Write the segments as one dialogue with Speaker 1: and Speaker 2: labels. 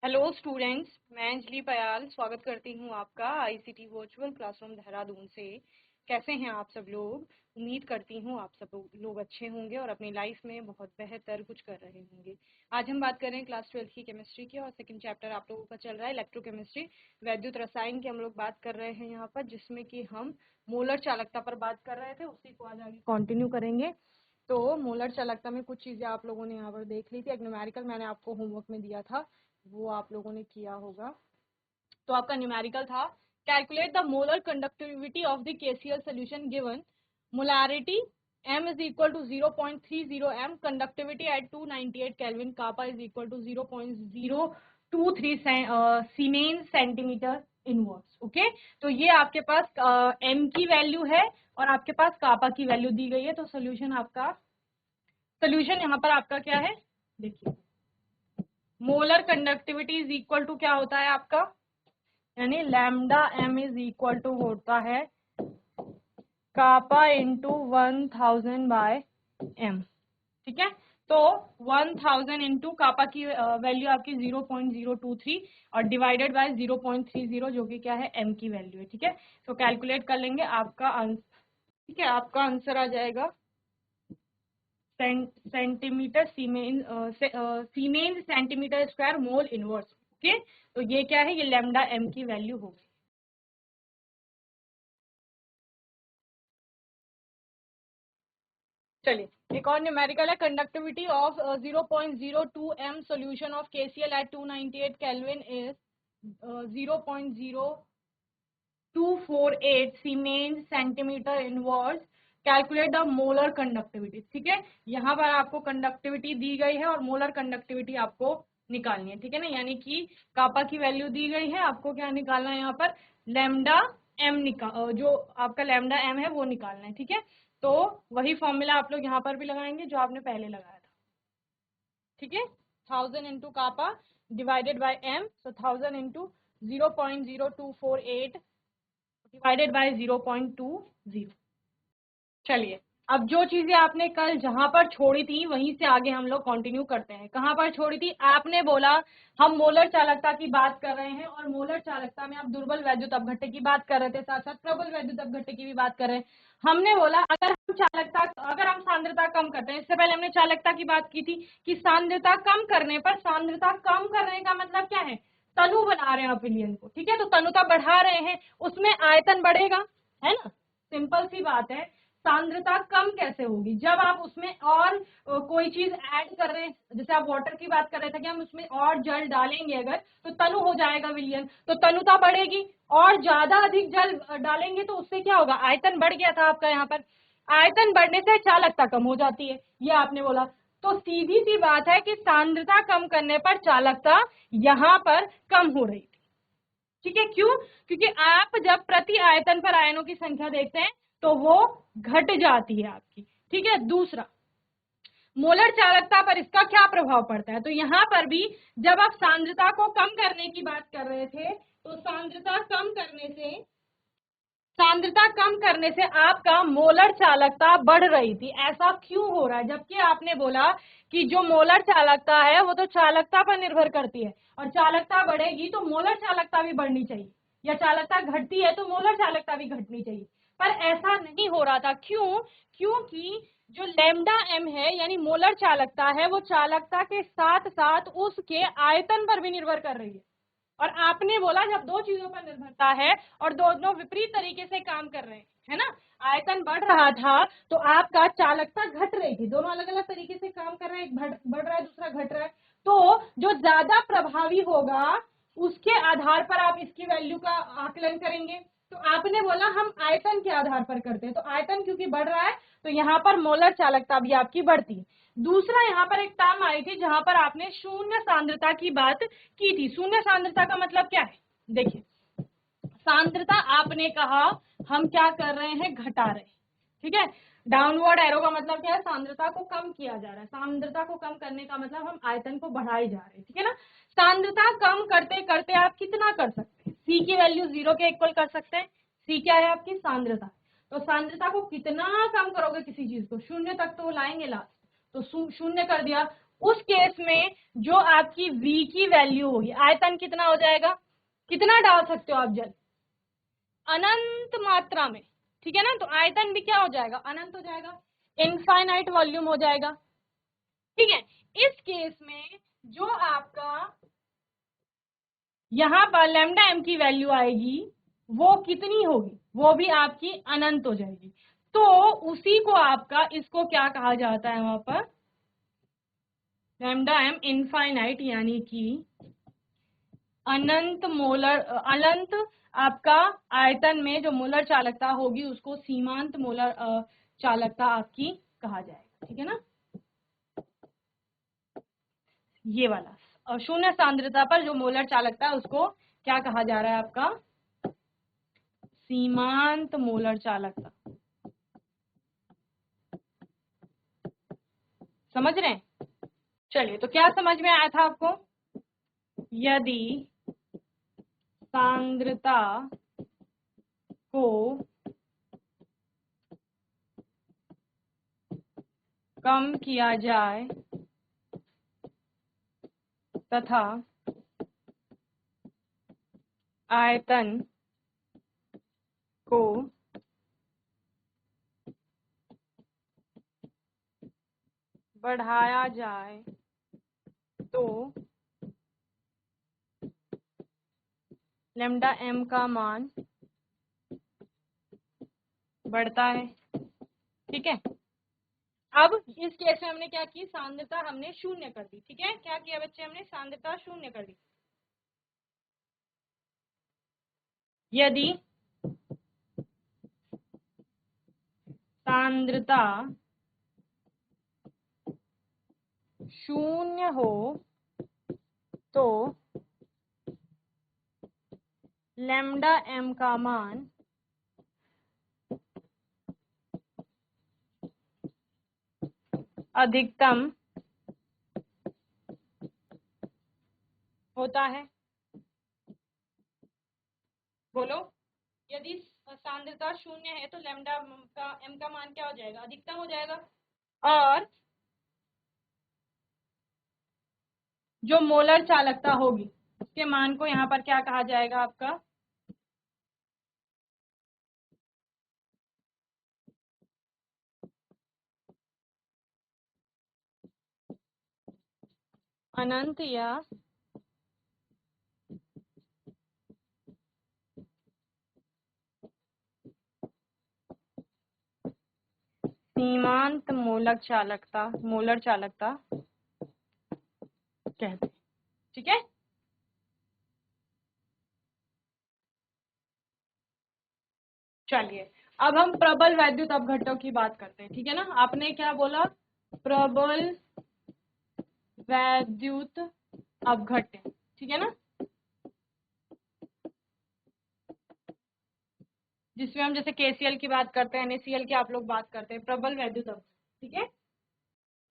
Speaker 1: Hello students, मैं अंजलि पयाल स्वागत करती हूँ आपका आईसीटी वर्चुअल क्लासरूम देहरादून से। कैसे हैं आप सब लोग? उम्मीद करती हूँ आप सब लोग अच्छे होंगे और अपनी लाइफ में बहुत बेहतर कुछ कर रहे होंगे। आज हम बात कर रहे हैं क्लास 12 की केमिस्ट्री की और सेकंड चैप्टर आप लोगों का चल रहा है इलेक्ट्रोकेमिस्ट्री, वैद्युत रसायन की हम लोग बात कर रहे हैं यहाँ पर, जिसमें कि हम मोलर चालकता पर बात कर रहे थे। उसी को आज आगे कंटिन्यू करेंगे। तो मोलर चालकता में कुछ चीजें आप लोगों ने यहाँ पर देख ली थी। एक न्यूमेरिकल मैंने आपको होमवर्क में दिया था, वो आप लोगों ने किया होगा। तो आपका न्यूमेरिकल था calculate the molar conductivity of the KCL solution given molarity m is equal to 0.30 m, conductivity at 298 Kelvin, kappa is equal to 0.023 siemens centimetre inverse. Okay, तो ये आपके पास m की वैल्यू है और आपके पास कापा की वैल्यू दी गई है। तो सोल्यूशन यहाँ पर आपका क्या है, देखिए molar conductivity is equal to क्या होता है आपका, यानी lambda M is equal to होता है कापा इंटू 1000 बाय एम। ठीक है, तो 1000 इंटू कापा की वैल्यू आपकी 0.023 और डिवाइडेड बाय 0.30 जो कि क्या है एम की वैल्यू है। ठीक है, तो कैलकुलेट कर लेंगे आपका आंसर। ठीक है, आपका आंसर आ जाएगा centimetre siemens centimetre square mole inverse. Okay, तो ये क्या है, ये लैम्डा एम की वैल्यू होगी। चलिए एक और न्यूमेरिकल है, conductivity of 0.02 m solution of KCl at 298 kelvin is 0.0248 siemens centimetre inverse, calculate the molar conductivity. ठीक है, यहाँ पर आपको कंडक्टिविटी दी गई है और मोलर कंडक्टिविटी आपको निकालनी है। ठीक है ना, यानी कि कापा की वैल्यू दी गई है, आपको क्या निकालना है यहाँ पर, लैम्डा एम जो आपका लैम्डा एम है वो निकालना है। ठीक है, तो वही फॉर्मूला आप लोग यहाँ पर भी लगाएंगे जो आपने पहले लगाया था। ठीक है, 1000 into kappa divided by M, so 1000 into 0.0248 divided by 0.20। चलिए अब जो चीजें आपने कल जहां पर छोड़ी थी वहीं से आगे हम लोग कंटिन्यू करते हैं। कहां पर छोड़ी थी, आपने बोला हम मोलर चालकता की बात कर रहे हैं और मोलर चालकता में आप दुर्बल वैद्युत अपघट्य की बात कर रहे थे, साथ साथ प्रबल वैद्युत अपघट्य की भी बात कर रहे हैं। हमने बोला अगर हम सांद्रता कम करते हैं, इससे पहले हमने चालकता की बात की थी कि सांद्रता कम करने पर, सांद्रता कम करने का मतलब क्या है, तनु बना रहे हैं आप विलयन को। ठीक है, तो तनुता बढ़ा रहे हैं, उसमें आयतन बढ़ेगा, है ना, सिंपल सी बात है। सांद्रता कम कैसे होगी, जब आप उसमें और कोई चीज ऐड कर रहे हैं, जैसे आप वाटर की बात कर रहे थे कि हम उसमें और जल डालेंगे अगर, तो तनु हो जाएगा विलयन, तो तनुता बढ़ेगी। और ज्यादा अधिक जल डालेंगे तो उससे क्या होगा, आयतन बढ़ गया था आपका यहाँ पर, आयतन बढ़ने से चालकता कम हो जाती है, ये आपने बोला। तो सीधी सी बात है कि सांद्रता कम करने पर चालकता यहाँ पर कम हो रही थी। ठीक है, क्यों, क्योंकि आप जब प्रति आयतन पर आयनों की संख्या देखते हैं तो वो घट जाती है आपकी। ठीक है, दूसरा मोलर चालकता पर इसका क्या प्रभाव पड़ता है, तो यहाँ पर भी जब आप सांद्रता को कम करने की बात कर रहे थे तो सांद्रता कम करने से आपका मोलर चालकता बढ़ रही थी। ऐसा क्यों हो रहा है, जबकि आपने बोला कि जो मोलर चालकता है वो तो चालकता पर निर्भर करती है और चालकता बढ़ेगी तो मोलर चालकता भी बढ़नी चाहिए, या चालकता घटती है तो मोलर चालकता भी घटनी चाहिए। पर ऐसा नहीं हो रहा था, क्यों, क्योंकि जो लैम्डा एम है यानी मोलर चालकता है, वो चालकता के साथ साथ उसके आयतन पर भी निर्भर कर रही है। और आपने बोला जब दो चीजों पर निर्भरता है और दोनों विपरीत तरीके से काम कर रहे हैं, है ना, आयतन बढ़ रहा था तो आपका चालकता घट रही थी, दोनों अलग अलग तरीके से काम कर रहे हैं, एक बढ़ रहा है दूसरा घट रहा है। तो जो ज्यादा प्रभावी होगा उसके आधार पर आप इसकी वैल्यू का आकलन करेंगे। तो आपने बोला हम आयतन के आधार पर करते हैं, तो आयतन क्योंकि बढ़ रहा है तो यहाँ पर मोलर चालकता भी आपकी बढ़ती है। दूसरा यहाँ पर एक टर्म आई थी जहां पर आपने शून्य सांद्रता की बात की थी। शून्य सांद्रता का मतलब क्या है, देखिए सांद्रता आपने कहा हम क्या कर रहे हैं, घटा रहे हैं। ठीक है, डाउनवर्ड एरो का मतलब क्या है, सांद्रता को कम किया जा रहा है, सांद्रता को कम करने का मतलब हम आयतन को बढ़ाए जा रहे हैं। ठीक है ना, सांद्रता कम करते करते आप कितना कर सकते हैं, सी की वैल्यू 0 के इक्वल कर सकते हैं। सी क्या है आपकी, सांद्रता। तो सांद्रता को कितना कम करोगे किसी चीज को, शून्य तक तो लाएंगे लास्ट, तो शून्य कर दिया, उस केस में जो आपकी V की वैल्यू होगी, आयतन कितना हो जाएगा, कितना डाल सकते हो आप जल, अनंत मात्रा में, ठीक है ना। तो आयतन भी क्या हो जाएगा, अनंत हो जाएगा, इनफाइनाइट वॉल्यूम हो जाएगा, ठीक है। इस केस में जो आपका यहां पर लैम्डा एम की वैल्यू आएगी वो कितनी होगी, वो भी आपकी अनंत हो जाएगी। तो उसी को आपका, इसको क्या कहा जाता है वहां पर, लैम्डा एम इनफाइनाइट, यानी कि अनंत मोलर, अनंत आपका आयतन में जो मोलर चालकता होगी उसको सीमांत मोलर चालकता आपकी कहा जाएगा, ठीक है ना। ये वाला शून्य सांद्रता पर जो मोलर चालकता है उसको क्या कहा जा रहा है, आपका सीमांत मोलर चालकता। समझ रहे हैं? चलिए, तो क्या समझ में आया था आपको, यदि सांद्रता को कम किया जाए तथा आयतन को बढ़ाया जाए तो लैम्डा एम का मान बढ़ता है, ठीक है। अब इस केस में हमने क्या की, सांद्रता हमने शून्य कर दी, ठीक है। क्या किया बच्चे, हमने सांद्रता शून्य कर दी। यदि सांद्रता शून्य हो तो लैम्डा एम का मान अधिकतम होता है। बोलो, यदि सांद्रता शून्य है तो लैम्डा का एम का मान क्या हो जाएगा, अधिकतम हो जाएगा। और जो मोलर चालकता होगी उसके मान को यहाँ पर क्या कहा जाएगा, आपका अनंत या सीमांत मोलर चालकता कहते हैं, ठीक है। चलिए, अब हम प्रबल वैद्युत अपघट्टों की बात करते हैं, ठीक है ना। आपने क्या बोला, प्रबल वैद्युत अपघट्य, ठीक है ना, जिसमें हम जैसे केसीएल की बात करते हैं, एनएसीएल की आप लोग बात करते हैं, प्रबल वैद्युत अपघट्य, ठीक है।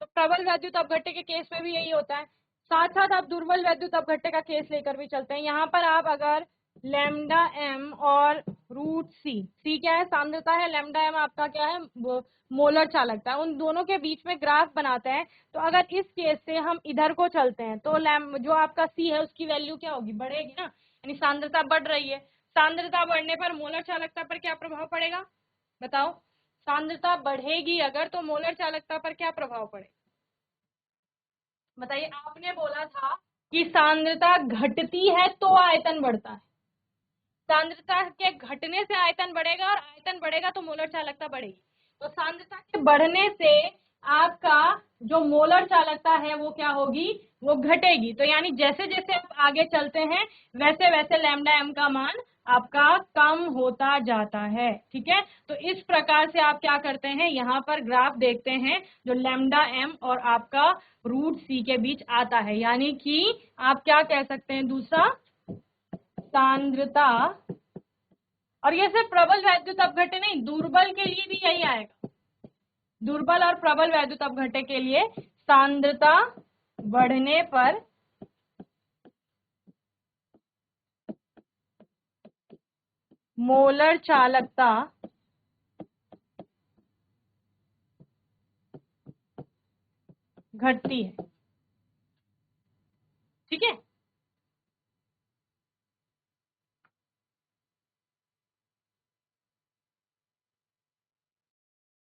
Speaker 1: तो प्रबल वैद्युत अपघट्य के केस में भी यही होता है। साथ साथ आप दुर्बल वैद्युत अपघट्य का केस लेकर भी चलते हैं। यहाँ पर आप अगर लैम्डा एम और रूट सी, सी क्या है, सांद्रता है, लैम्डा एम आपका क्या है, मोलर चालकता है, उन दोनों के बीच में ग्राफ बनाते हैं। तो अगर इस केस से हम इधर को चलते हैं तो जो आपका सी है उसकी वैल्यू क्या होगी, बढ़ेगी ना, यानी सांद्रता बढ़ रही है। सांद्रता बढ़ने पर मोलर चालकता पर क्या प्रभाव पड़ेगा, बताओ। सांद्रता बढ़ेगी अगर तो मोलर चालकता पर क्या प्रभाव पड़ेगा, बताइए। आपने बोला था कि सांद्रता घटती है तो आयतन बढ़ता है, सांद्रता के घटने से आयतन बढ़ेगा और आयतन बढ़ेगा तो मोलर चालकता बढ़ेगी। तो सांद्रता के बढ़ने से आपका जो मोलर चालकता है वो क्या होगी, वो घटेगी। तो यानी जैसे जैसे आप आगे चलते हैं वैसे वैसे लैम्डा एम का मान आपका कम होता जाता है, ठीक है। तो इस प्रकार से आप क्या करते हैं, यहाँ पर ग्राफ देखते हैं जो लैम्डा एम और आपका रूट सी के बीच आता है, यानी कि आप क्या कह सकते हैं, दूसरा सांद्रता, और ये सिर्फ प्रबल वैद्युत अपघट्य नहीं, दुर्बल के लिए भी यही आएगा। दुर्बल और प्रबल वैद्युत अपघट्य के लिए सांद्रता बढ़ने पर मोलर चालकता घटती है, ठीक है।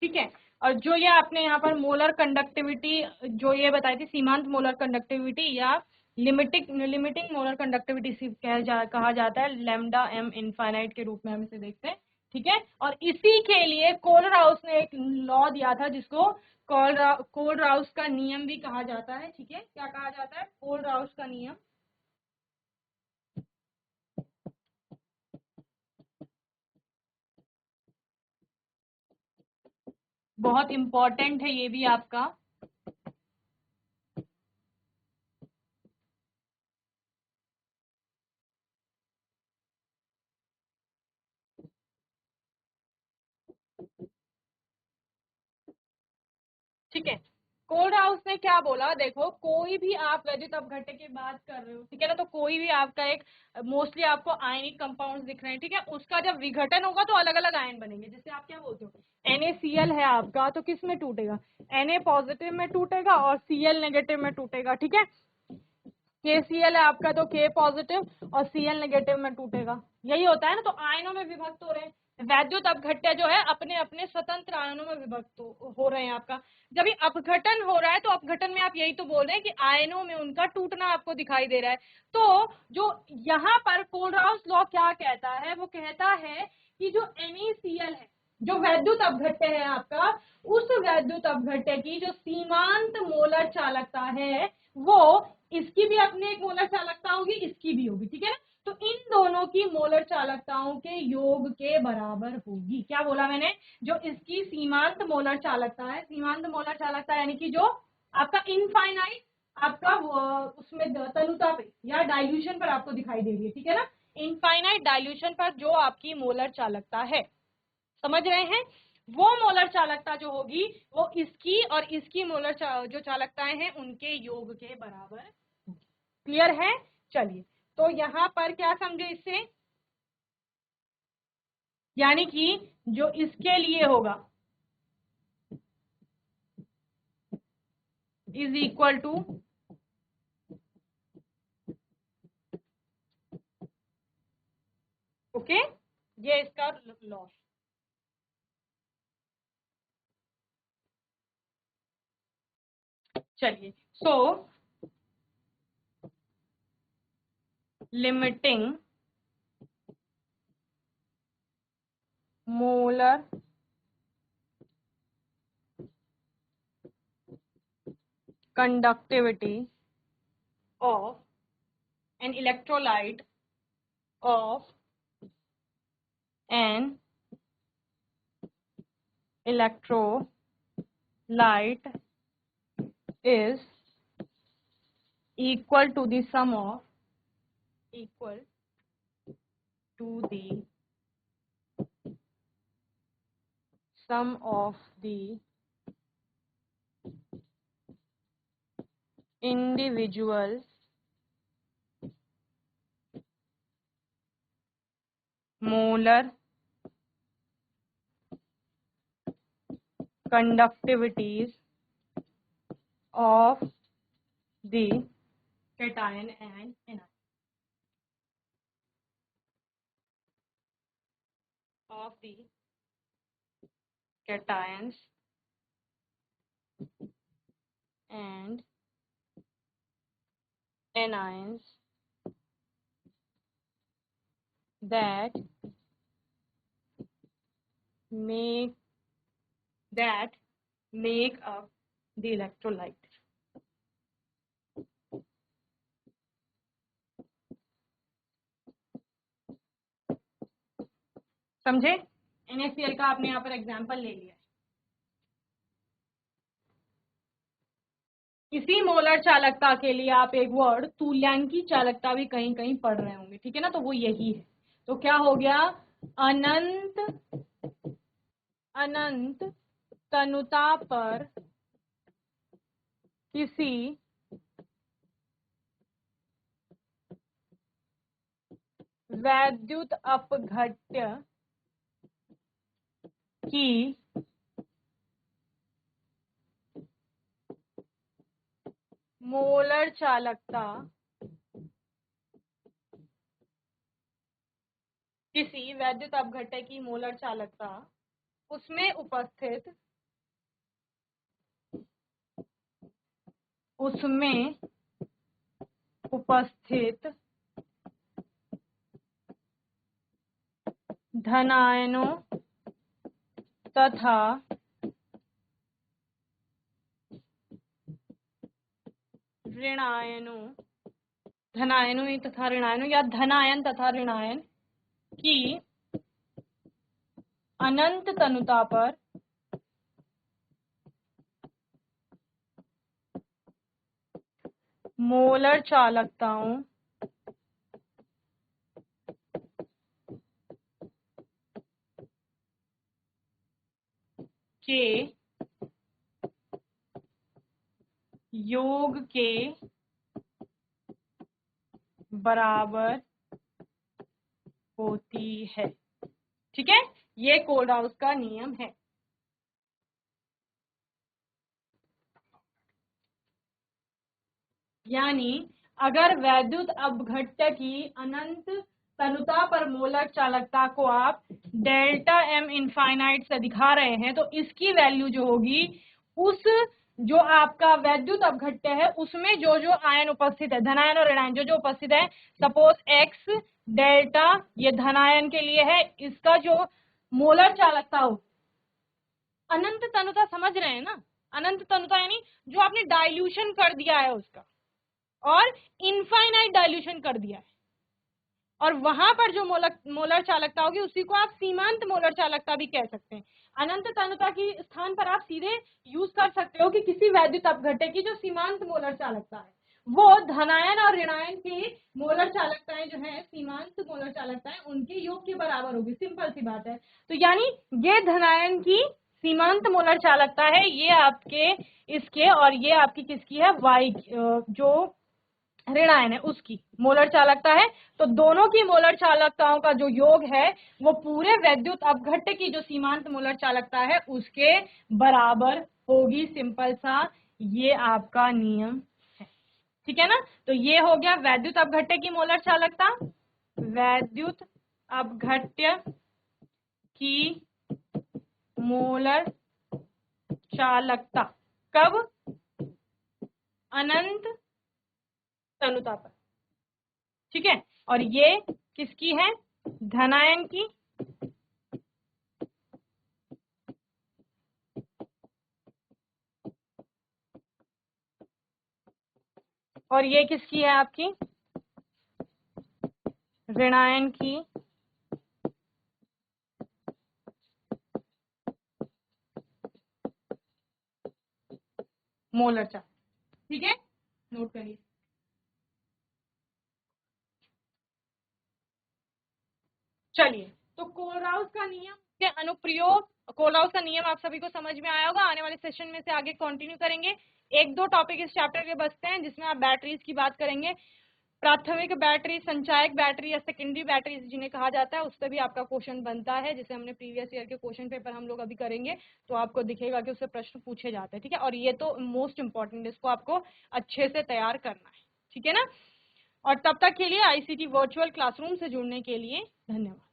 Speaker 1: ठीक है। और जो ये आपने यहाँ पर मोलर कंडक्टिविटी जो ये बताई थी, सीमांत मोलर कंडक्टिविटी या लिमिटिंग लिमिटिंग मोलर कंडक्टिविटी कहा जाता है, लैम्डा एम इनफाइनाइट के रूप में हम इसे देखते हैं। ठीक है। और इसी के लिए कोलराउस ने एक लॉ दिया था जिसको कोलराउस का नियम भी कहा जाता है। ठीक है, क्या कहा जाता है? कोलराउस का नियम। बहुत इंपॉर्टेंट है ये भी आपका। ठीक है। कोलराउस ने क्या बोला, देखो कोई भी आप वैद्युत अपघट्य की बात कर रहे हो, ठीक है ना, तो कोई भी आपका एक मोस्टली आपको आयनिक कंपाउंड्स दिख रहे हैं, ठीक है, उसका जब विघटन होगा तो अलग अलग आयन बनेंगे। जैसे आप क्या बोलते हो, NaCl है आपका, तो किस में टूटेगा? Na पॉजिटिव में टूटेगा और Cl नेगेटिव में टूटेगा। ठीक है। KCl है आपका, तो K पॉजिटिव और Cl नेगेटिव में टूटेगा। यही होता है ना, तो आयनों में विभक्त हो रहे हैं। वैद्युत अपघट्य जो है अपने अपने स्वतंत्र आयनों में विभक्त हो रहे हैं आपका। जब ये अपघटन हो रहा है तो अपघटन में आप यही तो बोल रहे हैं कि आयनों में उनका टूटना आपको दिखाई दे रहा है। तो जो यहाँ पर कोलराउस लॉ क्या कहता है, वो कहता है कि जो NaCl है, जो वैद्युत अपघट्य है आपका, उस वैद्युत अपघट्य की जो सीमांत मोलर चालकता है, वो इसकी भी अपनी एक मोलर चालकता होगी, इसकी भी होगी। ठीक है ना, तो इन दोनों की मोलर चालकताओं के योग के बराबर होगी। क्या बोला मैंने? जो इसकी सीमांत मोलर चालकता है, सीमांत मोलर चालकता यानी कि जो आपका इनफाइनाइट आपका उसमें तनुता पे या डाइल्यूशन पर आपको दिखाई दे रही है। ठीक है ना, इनफाइनाइट डाइल्यूशन पर जो आपकी मोलर चालकता है, समझ रहे हैं, वो मोलर चालकता जो होगी वो इसकी और इसकी मोलर जो चालकताएं हैं उनके योग के बराबर। क्लियर है? चलिए, तो यहां पर क्या समझे इससे, यानी कि जो इसके लिए होगा इज इक्वल टू ओके, ये इसका लॉस। चलिए, so limiting molar conductivity of an electrolyte of an electrolyte is equal to the sum of equal to the sum of the individual molar conductivities of the cation and anion of the cations and anions that make make up the electrolyte। समझे? NaCl का आपने यहाँ पर example ले लिया। इसी molar चालकता के लिए आप एक वर्ड तुल्यांकी चालकता भी कहीं कहीं पढ़ रहे होंगे। ठीक है ना, तो वो यही है। तो क्या हो गया, अनंत अनंत तनुता पर किसी वैद्युत अपघट्य की मोलर चालकता किसी वैद्युत अपघट्य की मोलर चालकता उसमें उपस्थित धनायनों तथा ऋणायनों या धनायन तथा ऋणायन की अनंत तनुता पर मोलर चालकताओं के योग के बराबर होती है। ठीक है, ये कोलराउस का नियम है। यानी अगर वैद्युत अपघट्य की अनंत तनुता पर मोलर चालकता को आप डेल्टा एम इनफाइनाइट से दिखा रहे हैं, तो इसकी वैल्यू जो होगी उस जो आपका वैद्युत अपघट्य है उसमें जो जो आयन उपस्थित है, धनायन और ऋणायन जो जो उपस्थित है, सपोज एक्स डेल्टा ये धनायन के लिए है, इसका जो मोलर चालकता हो, अनंत तनुता समझ रहे हैं ना, अनंत तनुता यानी जो आपने डाइल्यूशन कर दिया है उसका, और इनफाइनाइट डाइल्यूशन कर दिया है, और वहां पर जो मोलर चालकता होगी उसी को आप सीमांत मोलर चालकता भी कह सकते हैं। अनंत तनुता के स्थान पर आप सीधे यूज कर सकते हो कि किसी वैद्युत अपघट्य की जो सीमांत मोलर चालकता है वो धनायन और ऋणायन की मोलर चालकताएं जो है, सीमांत मोलर चालकताएं उनके योग के बराबर होगी। सिंपल सी बात है। तो यानी ये धनायन की सीमांत मोलर चालकता है, ये आपके इसके, और ये आपकी किसकी है, वाई जो ऋणायन है उसकी मोलर चालकता है। तो दोनों की मोलर चालकताओं का जो योग है वो पूरे वैद्युत अपघट्य की जो सीमांत मोलर चालकता है उसके बराबर होगी। सिंपल सा ये आपका नियम है। ठीक है ना। तो ये हो गया वैद्युत अपघट्य की मोलर चालकता। वैद्युत अपघट्य की मोलर चालकता कब, अनंत तनुता पर। ठीक है, और ये किसकी है, धनायन की, और ये किसकी है आपकी, ऋणायन की मोलर चार्ज। ठीक है, नोट करिए। चलिए, तो कोलराउस का नियम के अनुप्रयोग, कोलराउस का नियम आप सभी को समझ में आया होगा। आने वाले सेशन में से आगे कंटिन्यू करेंगे। एक दो टॉपिक इस चैप्टर के बचते हैं जिसमें आप बैटरीज की बात करेंगे। प्राथमिक बैटरी, संचायक बैटरी या सेकेंडरी बैटरी जिन्हें कहा जाता है, उससे भी आपका क्वेश्चन बनता है, जिसे हमने प्रीवियस ईयर के क्वेश्चन पेपर हम लोग अभी करेंगे, तो आपको दिखेगा कि उससे प्रश्न पूछे जाते हैं। ठीक है, और ये तो मोस्ट इंपॉर्टेंट, इसको आपको अच्छे से तैयार करना है। ठीक है ना। और तब तक के लिए ICT वर्चुअल क्लासरूम से जुड़ने के लिए धन्यवाद।